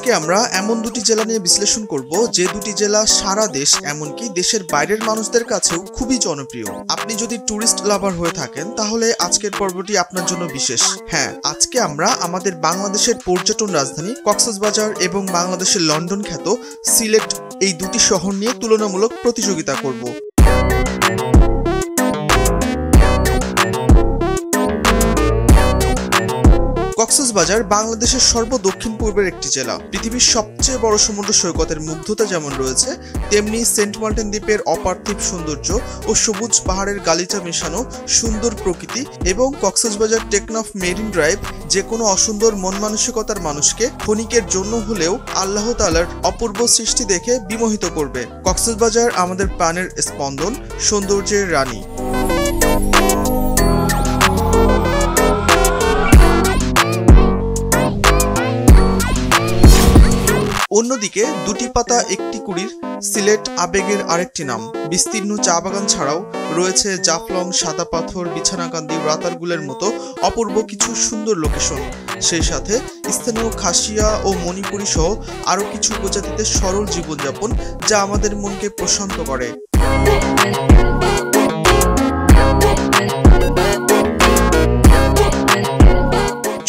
আজকে আমরা এমন দুটি জেলা নিয়ে বিশ্লেষণ করব যে দুটি জেলা সারা দেশ এমনকি দেশের বাইরের মানুষদের কাছেও খুবই জনপ্রিয়। আপনি যদি ট্যুরিস্ট লাভার হয়ে থাকেন তাহলে আজকের পর্বটি আপনার জন্য বিশেষ। হ্যাঁ, আজকে আমরা আমাদের বাংলাদেশের পর্যটন রাজধানী কক্সবাজার এবং বাংলাদেশের লন্ডন খ্যাত সিলেট এই দুটি শহর নিয়ে তুলনামূলক প্রতিযোগিতা করব। কক্সবাজার বাংলাদেশের সর্বদক্ষিণ পূর্বের একটি জেলা। পৃথিবীর সবচেয়ে বড় সমুদ্র সৈকতের মুগ্ধতা যেমন রয়েছে, তেমনি সেন্ট মার্টিন দ্বীপের অপার্থিব সৌন্দর্য ও সবুজ পাহাড়ের গালিচা মেশানো সুন্দর প্রকৃতি এবং কক্সবাজার টেকনাফ মেরিন ড্রাইভ যে কোনো অসুন্দর মন মানসিকতার মানুষকে ক্ষণিকের জন্য হলেও আল্লাহ তাআলার অপূর্ব সৃষ্টি দেখে বিমোহিত করবে। কক্সবাজার আমাদের প্রাণের স্পন্দন, সৌন্দর্যের রানী। অন্যদিকে দুটি পাতা একটি কুড়ির সিলেট আবেগের আরেকটি নাম। বিস্তীর্ণ চা বাগান ছাড়াও রয়েছে জাফলং, সাদা পাথর, বিছানাকান্দি, রাতারগুলের মতো অপূর্ব কিছু সুন্দর লোকেশন। সেই সাথে স্থানীয় খাসিয়া ও মণিপুরী সহ আরও কিছু উপজাতিতে সরল জীবনযাপন যা আমাদের মনকে প্রশান্ত করে।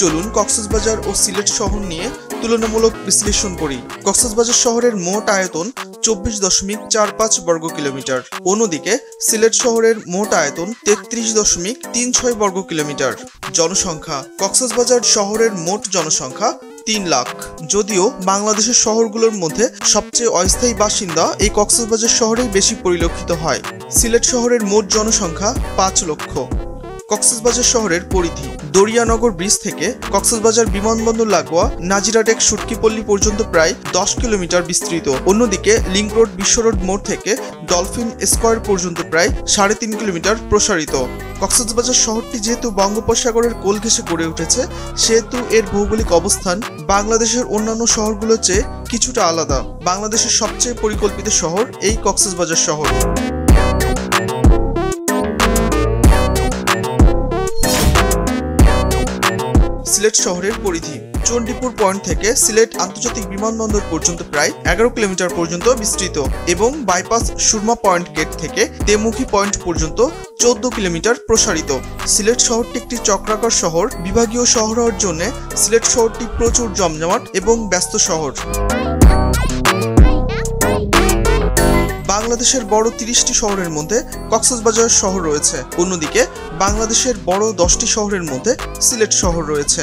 চলুন কক্সবাজার ও সিলেট শহর নিয়ে তুলনামূলক বিশ্লেষণ করি। কক্সবাজার শহরের মোট আয়তন 24.45 বর্গ কিলোমিটার। অন্যদিকে সিলেট শহরের মোট আয়তন 33.36 বর্গ কিলোমিটার। জনসংখ্যা, কক্সবাজার শহরের মোট জনসংখ্যা 3 লাখ। যদিও বাংলাদেশের শহরগুলোর মধ্যে সবচেয়ে অস্থায়ী বাসিন্দা এই কক্সবাজার শহরেই বেশি পরিলক্ষিত হয়। সিলেট শহরের মোট জনসংখ্যা 5 লক্ষ। কক্সবাজার শহরের পরিধি দরিয়ানগর ব্রিজ থেকে কক্সবাজার বিমানবন্দর লাগোয়া নাজিরাটেক সুটকিপল্লী পর্যন্ত প্রায় 10 কিলোমিটার বিস্তৃত। অন্যদিকে লিংক রোড, বিশ্ব রোড মোড় থেকে ডলফিন স্কয়ার পর্যন্ত প্রায় 3.5 কিলোমিটার প্রসারিত। কক্সবাজার শহরটি যেহেতু বঙ্গোপসাগরের কোল ঘেঁষে গড়ে উঠেছে, সেহেতু এর ভৌগোলিক অবস্থান বাংলাদেশের অন্যান্য শহরগুলোর চেয়ে কিছুটা আলাদা। বাংলাদেশের সবচেয়ে পরিকল্পিত শহর এই কক্সবাজার শহর। সিলেট শহরের পরিধি চণ্ডীপুর পয়েন্ট থেকে সিলেট আন্তর্জাতিক বিমানবন্দর পর্যন্ত প্রায় 11 কিলোমিটার পর্যন্ত বিস্তৃত এবং বাইপাস সুরমা পয়েন্ট গেট থেকে তেমুখী পয়েন্ট পর্যন্ত 14 কিলোমিটার প্রসারিত। সিলেট শহরটি একটি চক্রাকার শহর। বিভাগীয় শহর হওয়ার জন্য সিলেট শহরটি প্রচুর জমজমাট এবং ব্যস্ত শহর। বাংলাদেশের বড় 30টি শহরের মধ্যে কক্সবাজার শহর রয়েছে। অন্যদিকে বাংলাদেশের বড় 10টি শহরের মধ্যে সিলেট শহর রয়েছে।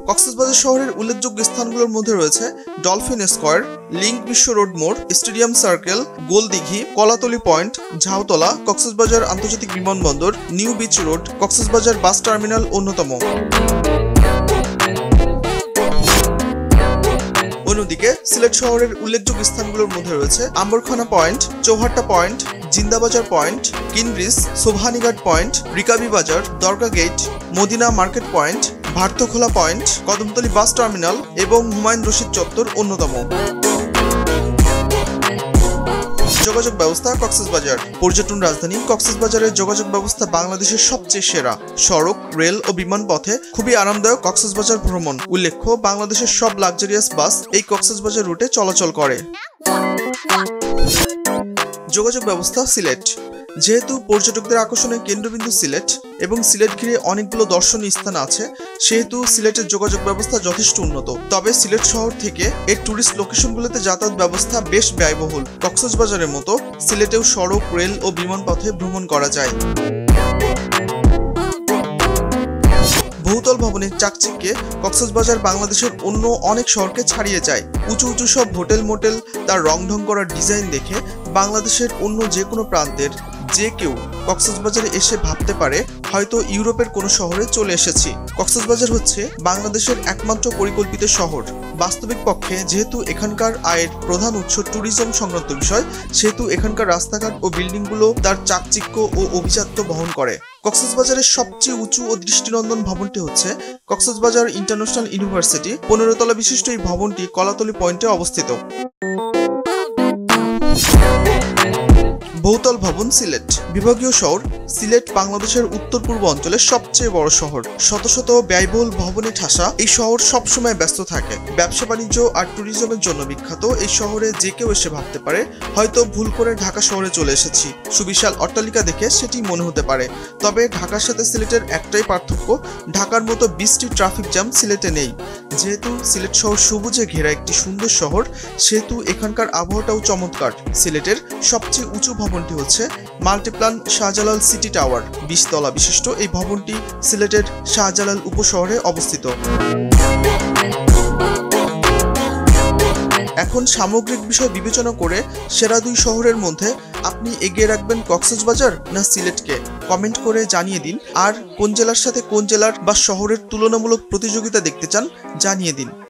কক্সবাজার শহরের উল্লেখযোগ্য স্থানগুলোর মধ্যে রয়েছে ডলফিন স্কয়ার, লিংক বিশ্ব রোড মোড়, stadium circle, Goldighi, Kolatoli point, Jhautala, Cox's Bazar আন্তর্জাতিক বিমানবন্দর, new beach road, Cox's Bazar bus terminal অন্যতম। অন্যদিকে সিলেট শহরের উল্লেখযোগ্য স্থানগুলোর মধ্যে রয়েছে Amberkhana point, Chowhatta point, Zindabazar point, Keane bridge, Shobhanighat point, Rikabi Bazar, Dargah gate, Madina market point, Bharatkhola point, Kadamtali bus terminal এবং হুমায়ুন রশিদ চত্বর অন্যতম। যোগাযোগ ব্যবস্থা কক্সবাজার পর্যটন রাজধানী কক্সবাজারের যোগাযোগ ব্যবস্থা বাংলাদেশের সবচেয়ে সেরা। সড়ক, রেল ও বিমান পথে খুবই আরামদায়ক কক্সবাজার ভ্রমণ। উল্লেখ্য, বাংলাদেশের সব লাক্সারিয়াস বাস এই কক্সবাজার রুটে চলাচল করে। যোগাযোগ ব্যবস্থা সিলেট যেহেতু পর্যটকদের আকর্ষণের কেন্দ্রবিন্দু সিলেট এবং সিলেট ঘিরে অনেকগুলো দর্শনীয় স্থান আছে, সেহেতু সিলেটের যোগাযোগ ব্যবস্থা যথেষ্ট উন্নত। তবে সিলেট শহর থেকে এর ট্যুরিস্ট লোকেশনগুলোতে যাতায়াত ব্যবস্থা বেশ ব্যয়বহুল। কক্সবাজারের মতো সিলেটেও সড়ক, রেল ও বিমান পথে ভ্রমণ করা যায়। বহুতল ভবনের চাকচিক্যে কক্সবাজার বাংলাদেশের অন্য অনেক শহরকে ছাড়িয়ে যায়। উঁচু উঁচু সব হোটেল মোটেল তার রংঢং করার ডিজাইন দেখে বাংলাদেশের অন্য যে কোনো প্রান্তের যে কেউ কক্সবাজারে এসে ভাবতে পারে হয়তো ইউরোপের কোনো শহরে চলে এসেছি। কক্সবাজার হচ্ছে বাংলাদেশের একমাত্র পরিকল্পিত শহর। বাস্তবিক পক্ষে যেহেতু এখানকার আয়ের প্রধান উৎস ট্যুরিজম সংক্রান্ত বিষয়, সেহেতু এখানকার রাস্তাঘাট ও বিল্ডিংগুলো তার চাকচিক্য ও অভিজাত্য বহন করে। কক্সবাজারের সবচেয়ে উঁচু ও দৃষ্টিনন্দন ভবনটি হচ্ছে কক্সবাজার ইন্টারন্যাশনাল ইউনিভার্সিটি। 15 তলা বিশিষ্ট এই ভবনটি কলাতলি পয়েন্টে অবস্থিত। বহুতল ভবন সিলেট। বিভাগীয় শহর সিলেট বাংলাদেশের উত্তর পূর্ব অঞ্চলের সবচেয়ে বড় শহর। শত শত ব্যয়বহুল ভবনে ঠাসা এই শহর সবসময় ব্যস্ত থাকে। ব্যবসা বাণিজ্য আর ট্যুরিজমের জন্য বিখ্যাত এই শহরে যে কেউ এসে ভাবতে পারে হয়তো ভুল করে ঢাকা শহরে চলে এসেছি। সুবিশাল অট্টালিকা দেখে সেটি মনে হতে পারে, তবে ঢাকার সাথে সিলেটের একটাই পার্থক্য, ঢাকার মতো 20টি ট্রাফিক জ্যাম সিলেটে নেই। যেহেতু সিলেট শহর সবুজে ঘেরা একটি সুন্দর শহর, সেহেতু এখানকার আবহাওয়াটাও চমৎকার। সিলেটের সবচেয়ে উঁচু ভবনটি হচ্ছে মাল্টিপ্লান শাহজালাল সিটি টাওয়ার। 20 তলা বিশিষ্ট এই ভবনটি সিলেটের শাহজালাল উপশহরে অবস্থিত। এখন সামগ্রিক বিষয় বিবেচনা করে সেরা 2 শহরের মধ্যে আপনি এগিয়ে রাখবেন কক্সবাজার না সিলেটকে? কমেন্ট করে জানিয়ে দিন। আর কোন জেলার সাথে কোন জেলার বা শহরের তুলনামূলক প্রতিযোগিতা দেখতে চান জানিয়ে দিন।